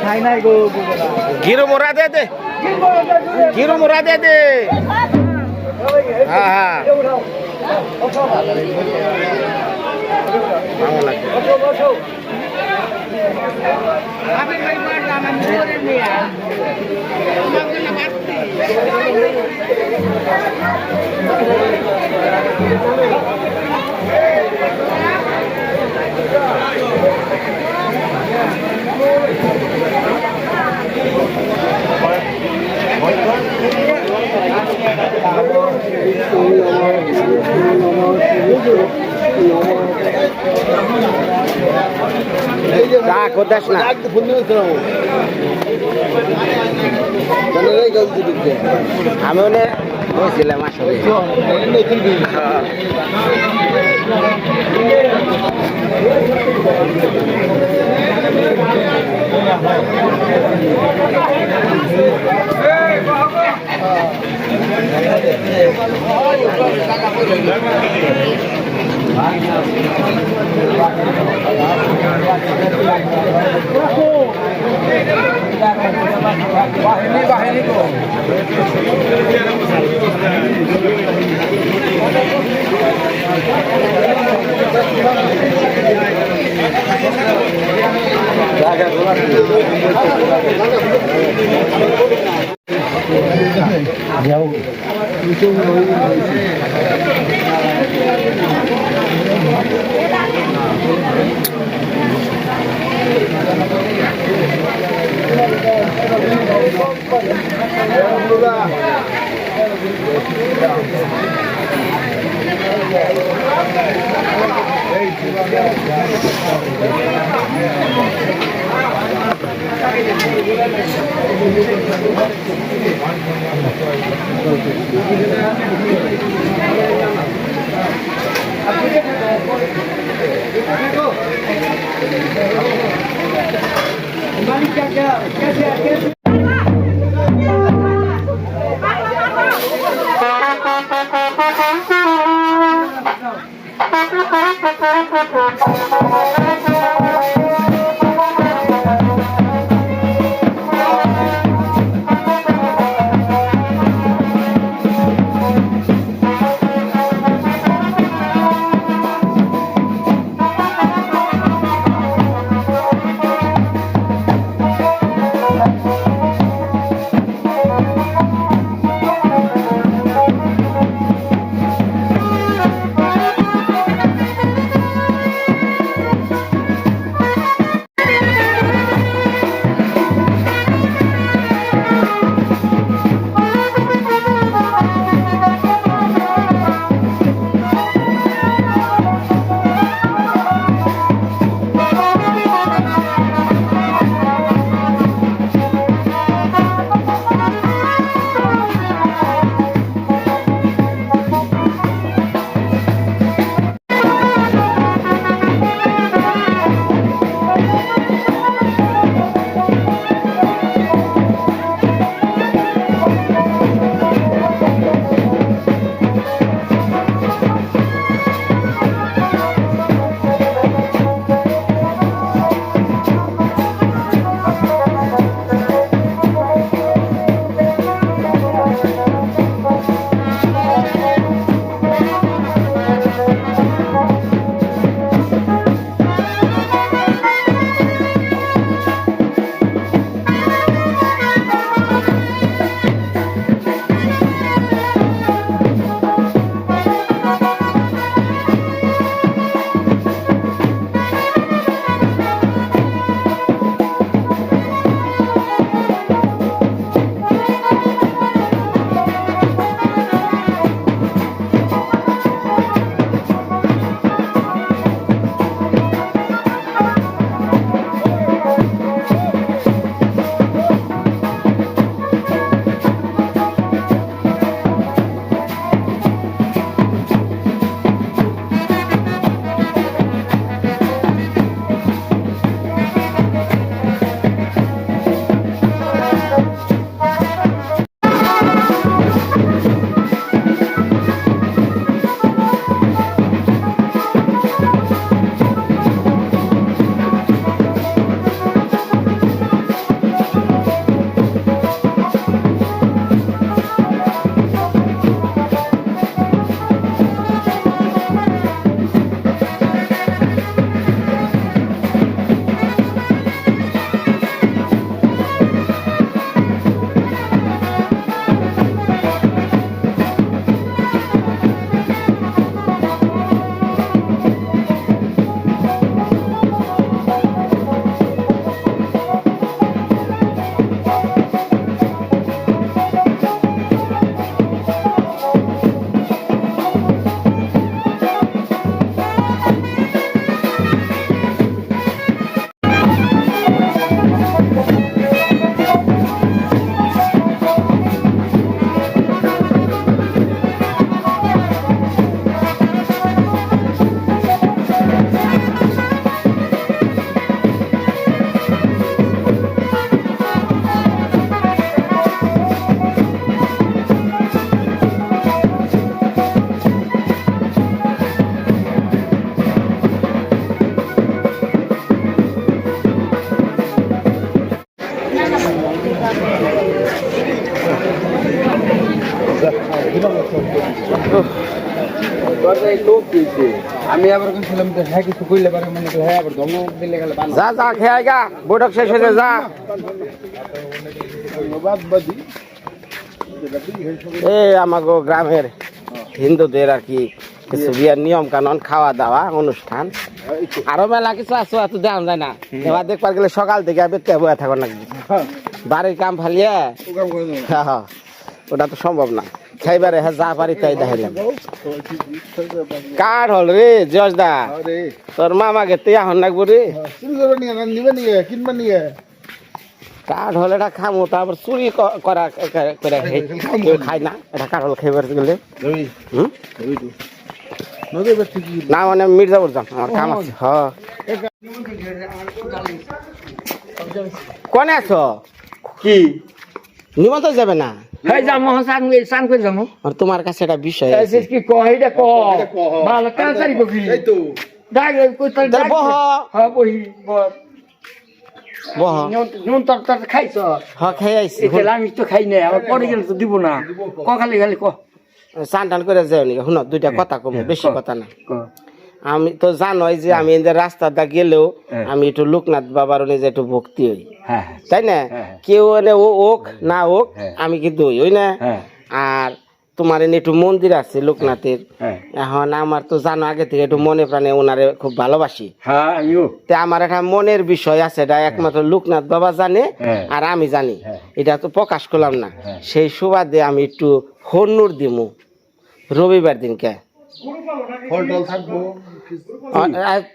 घिरो मोरा दे दे घिरो मोरा दे दे हाँ हाँ ভালো লাগে কোথাস না আমি ওনে বলছিলাম আসলে বাহিনী তো আমি আবার বলছিলাম যে হ্যাঁ কিছু কইলে পারে মনে করি হ্যাঁ আবার ধমক দিলে গেলে যা যা খেয়ে গা বৈঠক শেষ হয়ে যা এই আমাগো গ্রামের হিন্দুদের আর কি কিছু বিয়ের নিয়ম কানুন খাওয়া দাওয়া অনুষ্ঠান আরো মেলা কিছু আছে এত দেওয়া যায় না এবার দেখবার গেলে সকাল থেকে বেতে বয়ে থাকো না বাড়ির কাম ফালিয়ে হ্যাঁ ওটা তো সম্ভব না খাইবারে হ্যাঁ যা পারি তাই দেখাইলাম কার হল রে জজ দা তোর মামাকে তুই এখন লাগবো রে কাঠ হলে এটা খামো তারপর চুরি করা করে খাই না এটা কাঠ হল খাইবার গেলে না মানে মির্জাপুর যাম আমার কাম আছে হ্যাঁ কোনে আছো কি নিমন্ত্রণ যাবে না হ্যাঁ যাবো স্নান করে যাবো আর তোমার কাছে একটা বিষয় আছে কি কহ এটা কহ ভালো তাড়াতাড়ি কবি বহ হ্যাঁ বহি বহ নুন তরকারি খাইছ হ্যাঁ খাই আইছি আমি তো খাই নাই আমার পরে গেলে তো দিব না ক খালি খালি ক চান টান করে যাও নি শুনো দুইটা কথা কম বেশি কথা না আমি তো জানোই যে আমি এদের রাস্তাটা গেলেও আমি একটু লোকনাথ বাবার যে একটু ভক্তি হই তাই না কেউ এনে ও ওক না ওক আমি কিন্তু ওই না আর তোমার এনে একটু মন্দির আছে লোকনাথের এখন আমার তো জানো আগে থেকে একটু মনে প্রাণে ওনারে খুব ভালোবাসি তে আমার একটা মনের বিষয় আছে এটা একমাত্র লোকনাথ বাবা জানে আর আমি জানি এটা তো প্রকাশ করলাম না সেই সুবাদে আমি একটু হন্নুর দিমু রবিবার দিনকে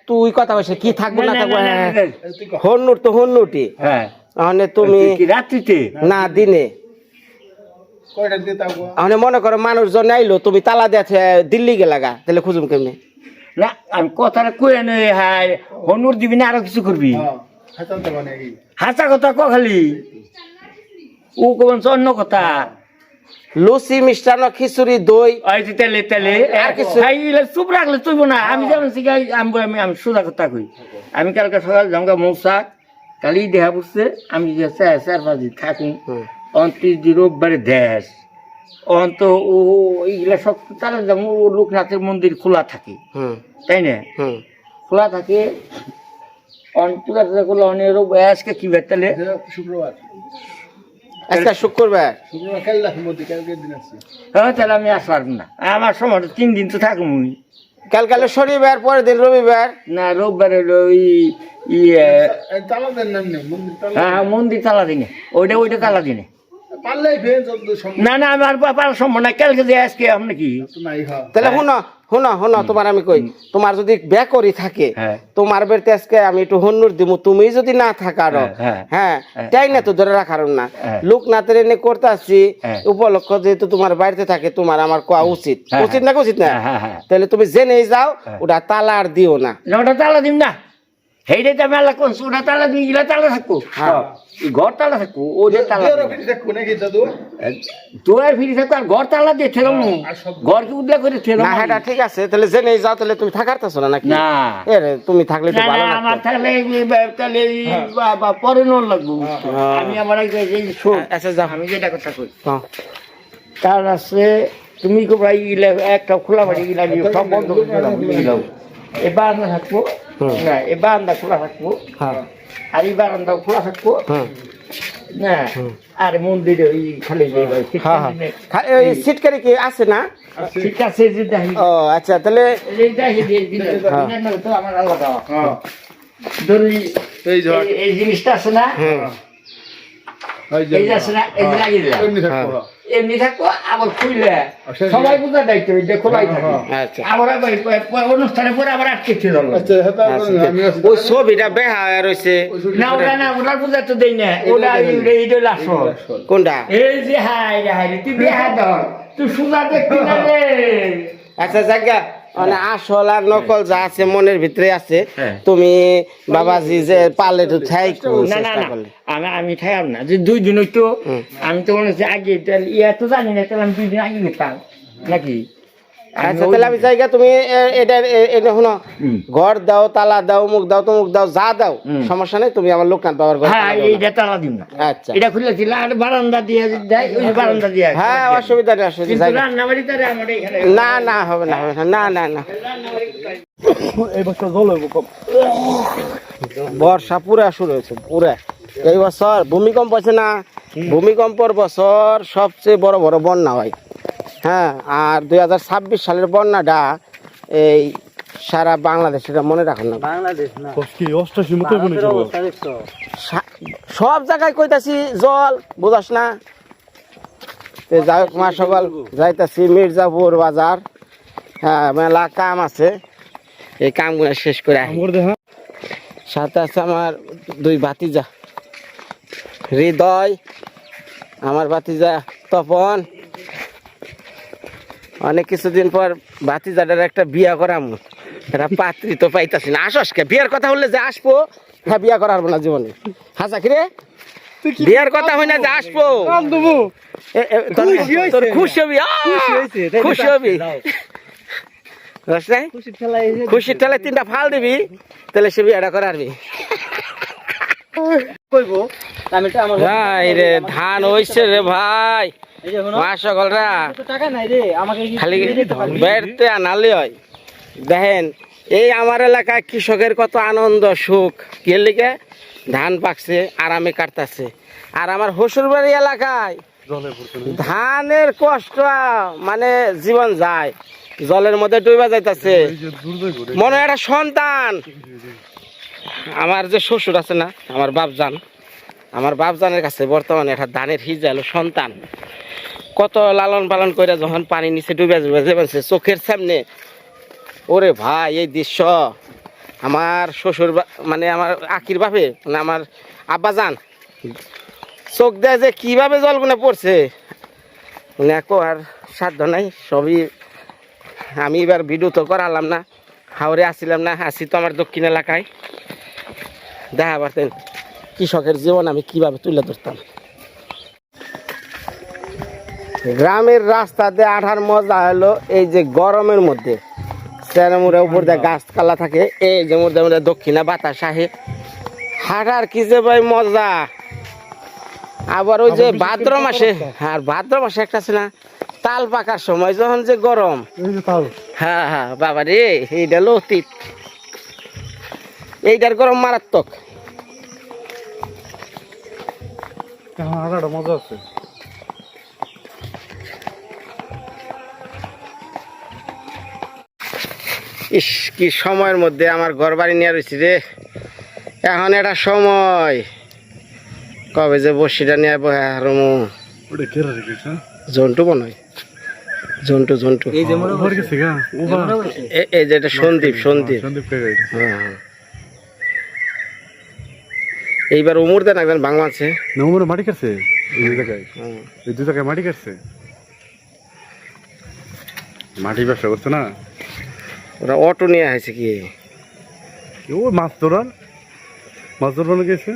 তুই কথা বলছে কি থাকবো না থাকবো হন্নুর তো হন্নুটি মানে তুমি রাত্রিতে না দিনে মনে করো মানুষজন আইলো তুমি তালা দিয়ে দিল্লি গেলাগা তাহলে খুঁজুম কেমনি না আমি কথাটা কয়ে নই হাই হনুর দিবি না আরো কিছু করবি হাসা কথা ক খালি ও কোন অন্য কথা লুচি মিষ্টান্ন খিচুড়ি দই তেলে তেলে আর কিছু চুপ রাখলে তুইব না আমি যেমন আমি আমি সোজা কথা কই আমি কালকে সকাল জমকা মৌসা কালি দেখা বুঝছে আমি যে 4-5 দিন থাকুন অন্তিম রোববারে দেশ অন্ত ও এইগুলা সব তারা যেমন লোকনাথের মন্দির খোলা থাকে তাই না খোলা থাকে পূজা টুজা করলে অনেক আজকে কি বার তাহলে শুক্রবার আজকে শুক্রবার হ্যাঁ তাহলে আমি আসতে পারবো না আমার সময় 3 দিন তো থাকবো কালকালে শনিবার পরের দিন রবিবার না রোববার হলো হ্যাঁ মন্দির তালা দিনে ওইটা তালা দিনে না না আমার পারার সম্ভব না কালকে যে আজকে আপনি কি তাহলে শুনো তোমার আমি কই তোমার যদি বেকরি থাকে তোমার বাড়িতে আজকে আমি একটু হন্নুর দিব তুমি যদি না থাকার হ্যাঁ তাই না তো ধরে রাখার না লোকনাথের এনে করতে আসছি উপলক্ষ যেহেতু তোমার বাড়িতে থাকে তোমার আমার কোয়া উচিত উচিত না উচিত না তাহলে তুমি জেনেই যাও ওটা তালা আর দিও না ওটা তালা দিম না সেইটাই তো মেলা কোন ওটা তালা দিয়ে গেলে তালা থাকবো ঘর তালা থাকবো ওটা তালা তোর ফিরে থাকবো আর ঘর তালা দিয়ে ঠেলাম ঘর কি উদ্যোগ করে ঠেলাম না এটা ঠিক আছে তাহলে জেনেই যাও তাহলে তুমি থাকার তো না নাকি না তুমি থাকলে তো ভালো না আমার থাকলে তাহলে পরে নন লাগবো আমি আমার আচ্ছা যাও আমি যেটা কথা কই তার আছে তুমি কো ভাই একটা খোলা বাড়ি গিলা সব বন্ধ করে দিলাম এবার না থাকবো না এই বারান্দা খোলা থাকবো আর এই বারান্দা খোলা থাকবো না আর মন্দিরে ওই খালি সিটকারি কি আছে না ঠিক আছে ও আচ্ছা তাহলে আমার আলাদা ধরি এই জিনিসটা আছে না এই আছে না এই লাগিয়ে দিলাম এমনি থাকবো আবার খুললে সবাই বুঝার দায়িত্ব খোলাই থাকে আবার অনুষ্ঠানের পরে আবার আটকে ওই ছবিটা বেহা রয়েছে না ওটা না ওটার বুঝা তো দেই না ওটা এইটা আসল কোনটা এই যে হাই হাই তুই বেহা ধর তুই সুজা দেখবি না রে আচ্ছা জায়গা মানে আসল আর নকল যা আছে মনের ভিতরে আছে তুমি বাবাজি যে পালে তো আমি খাইব না যে 2 দিন হইতো আমি তো মনে হচ্ছে আগে ইয়া তো জানি না তাহলে আমি 2 দিন আগে গেতাম নাকি আচ্ছা তাহলে আমি জায়গা তুমি এটা শোনো ঘর দাও তালা দাও মুখ দাও তমুক দাও যা দাও সমস্যা নেই তুমি আমার লোকনাথ বাবার ঘর হ্যাঁ এইটা তালা দিন না আচ্ছা এটা খুলেছিল আর বারান্দা দিয়ে দেয় ওই যে বারান্দা দিয়ে হ্যাঁ অসুবিধা নেই অসুবিধা কিন্তু জায়গা রান্নাবাড়িতে আমার এখানে না না হবে না হবে না না না না এই বছর জল হইব কম বর্ষা পুরা শুরু হয়েছে পুরা এই বছর ভূমিকম্প আছে না ভূমিকম্পর বছর সবচেয়ে বড় বড় বন্যা হয় হ্যাঁ আর 2026 সালের বন্যাটা এই সারা বাংলাদেশ এটা মনে রাখুন না বাংলাদেশ না কি অষ্টাশি মতো বনে যাব সব জায়গায় কইতাছি জল বুঝাস না যাই হোক মা সকাল যাইতাছি মির্জাপুর বাজার হ্যাঁ মেলা কাম আছে এই কামগুলো শেষ করে আসি। মোর দেখা সাথে আছে আমার দুই ভাতিজা হৃদয় আমার ভাতিজা তপন অনেক কিছুদিন পর ভাতিজাটার একটা বিয়া করাম একটা পাত্রী তো পাইতাছি না আসস কে বিয়ার কথা বললে যে আসবো হ্যাঁ বিয়া করা হবো না জীবনে হাসা কিরে বিয়ার কথা হয় না যে আসবো তোর খুশি হবি খুশি হবি খুশির ঠেলায় 3টা ফাল দিবি তাহলে সে বিয়াটা করারবি ভাই রে ধান হইছে রে ভাই মা সকলরা খালি বেড়তে আনালে হয় দেখেন এই আমার এলাকায় কৃষকের কত আনন্দ সুখ কে লিগে ধান পাকছে আরামে কাটতেছে আর আমার শ্বশুরবাড়ি এলাকায় ধানের কষ্ট মানে জীবন যায় জলের মধ্যে ডুবে যাইতেছে মনে হয় একটা সন্তান আমার যে শ্বশুর আছে না আমার বাপজানের কাছে বর্তমানে একটা ধানের হিজালো সন্তান কত লালন পালন করে যখন পানি নিচে ডুবে যাবে চোখের সামনে ওরে ভাই এই দৃশ্য আমার শ্বশুর মানে আমার আকির বাপে মানে আমার আব্বাজান চোখ দেয় যে কিভাবে জলগুলো পড়ছে মানে আর সাধ্য নাই সবই আমি এবার ভিডিও তো করালাম না হাওড়ে আসছিলাম না আসি তো আমার দক্ষিণ এলাকায় দেখা পারতেন কৃষকের জীবন আমি কিভাবে তুলে ধরতাম গ্রামের রাস্তাতে আঠার মজা হলো এই যে গরমের মধ্যে চেরামুড়ে উপর দিয়ে গাছপালা থাকে এই যে মধ্যে দক্ষিণা বাতাস আহে হাঁটার কি যে ভাই মজা আবার ওই যে ভাদ্র মাসে আর ভাদ্র মাসে একটা আছে না তাল পাকার সময় যখন যে গরম হ্যাঁ হ্যাঁ বাবা রে এইটা লতিত এইটার গরম মারাত্মক মজা আছে ইস কি সময়ের মধ্যে আমার ঘর বাড়ি নিয়ে রয়েছি রে এখন একটা সময় কবে যে বসিটা নিয়ে হারমু জন্টু মনে হয় জন্টু এই যে এটা সন্দীপ হ্যাঁ এইবার উমর দেন একজন বাংলা আছে মাটি কাটছে এই দু জায়গায় মাটি কাটছে মাটি ব্যবসা করছে না ওরা অটো নিয়ে আসছে কি ও মাছ ধরানো গেছে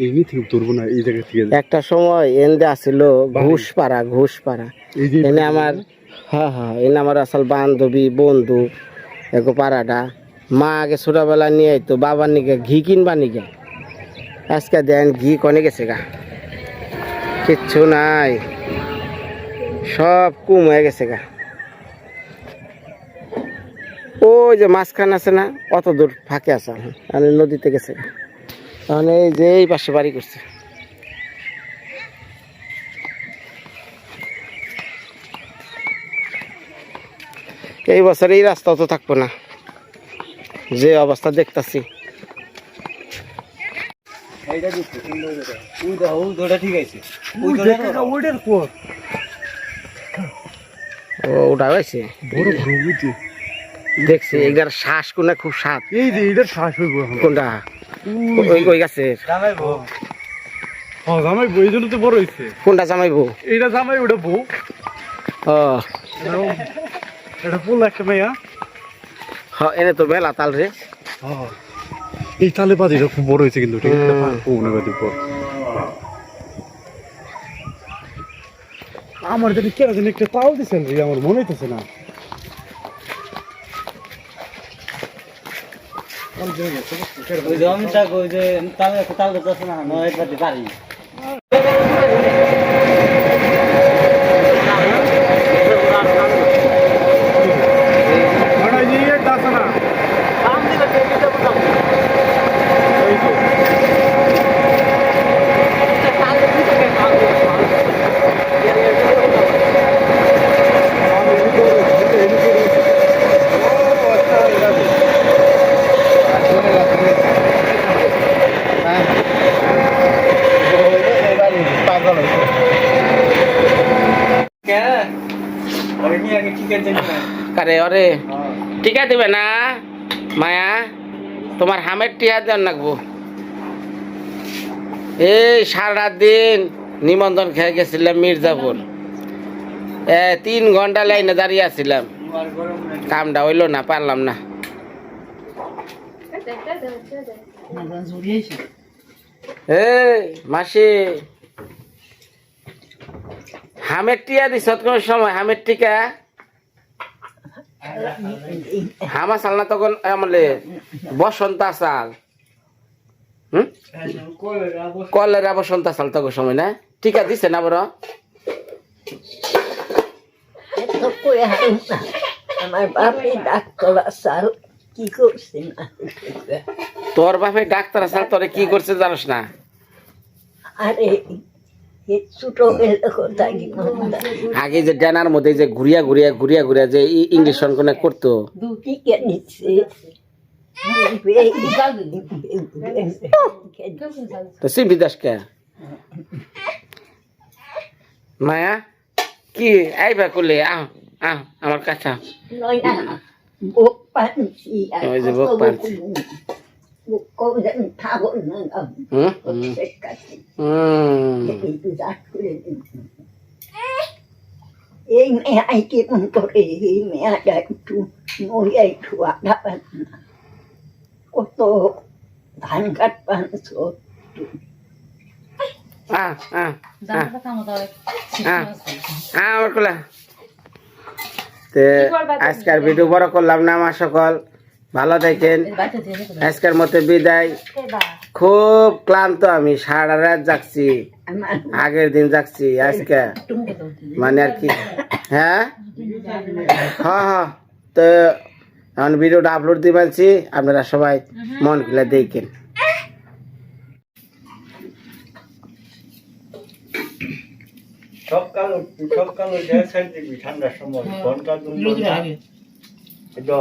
এমনি থেকে ধরবো না এই জায়গা থেকে একটা সময় এনে আসছিল ঘুষপাড়া এনে আমার হ্যাঁ এনে আমার আসল বান্ধবী বন্ধু একো পাড়াটা মা আগে ছোটবেলা নিয়ে আইতো বাবার নিকে ঘি কিনবা নিকে আজকে দেন ঘি কনে গেছে গা কিচ্ছু নাই সব কুম হয়ে গেছে গা ওই যে মাঝখান আছে না অত দূর ফাঁকে আছে আমি নদীতে গেছে গা তাহলে এই যে এই পাশে বাড়ি করছে এই বছর এই রাস্তাও তো থাকবো না যে অবস্থা দেখতাছি ওটা হয়েছে দেখছি এটার শ্বাস কোনা খুব স্বাদ এই যে এটার শ্বাস হইব কোনটা ওই গাছের জামাইবো এই জন্য তো বড় হয়েছে কোনটা জামাইবো এইটা জামাই ওটা বউ ও এটা ফুল একটা মেয়া হ্যাঁ এনে তো মেলা তাল রে এই তালে বাজিটা খুব বড় হয়েছে কিন্তু ঠিক আছে মনে করে দিব আমার যদি কেন যেন একটা তাল দিচ্ছেন রে আমার মনে হইতেছে না আরে অরে টিকা দিবে না মায়া তোমার হামের টিয়া দেন রাখবো এই সারা দিন নিমন্ত্রণ খেয়ে গেছিলাম মির্জাপুর 3 ঘন্টা লাইনে দাঁড়িয়ে আছিলাম কামটা হইলো না পারলাম না এই মাসি হামের টিয়া দিস কোন সময় হামের টিকা হামা চাল না তখন আমলে বসন্ত চাল কলেরা বসন্ত চাল তখন সময় না টিকা দিছে না বড় আমার বাপে ডাক্তার আসাল কি করছে না তোর বাপে ডাক্তার চাল তোরে কি করছে জানোস না আরে ছোট কথা কি আগে যে ড্যানার মধ্যে যে ঘুরিয়া ঘুরিয়া ঘুরিয়া ঘুরিয়া যে ইংলিশ কোনে করতো দুটি কে নিচ্ছে তো সিম্পি দাস কে মায়া কি আইবা করলে আহ আহ আমার কাছে নয় না বুক পানছি ওই যে বুক পানছি। বুক করে খাবো না এই মেয়ে কেমন করে এই মেয়েটা একটু মরিয়া একটু আধা পান না কত ধান কাট পানছ আমার কোলা তে আজকের ভিডিও বড় করলাম না আমার সকল ভালো থাকেন আজকের মতো বিদায় খুব ক্লান্ত আমি সারা রাত জাগছি আগের দিন জাগছি আজকে মানে আর কি হ্যাঁ হ্যাঁ তো এখন ভিডিওটা আপলোড দিয়ে পাচ্ছি আপনারা সবাই মন খুলে দেখেন সবকাল ঠান্ডার সময় ঘন্টা 2 ঘন্টা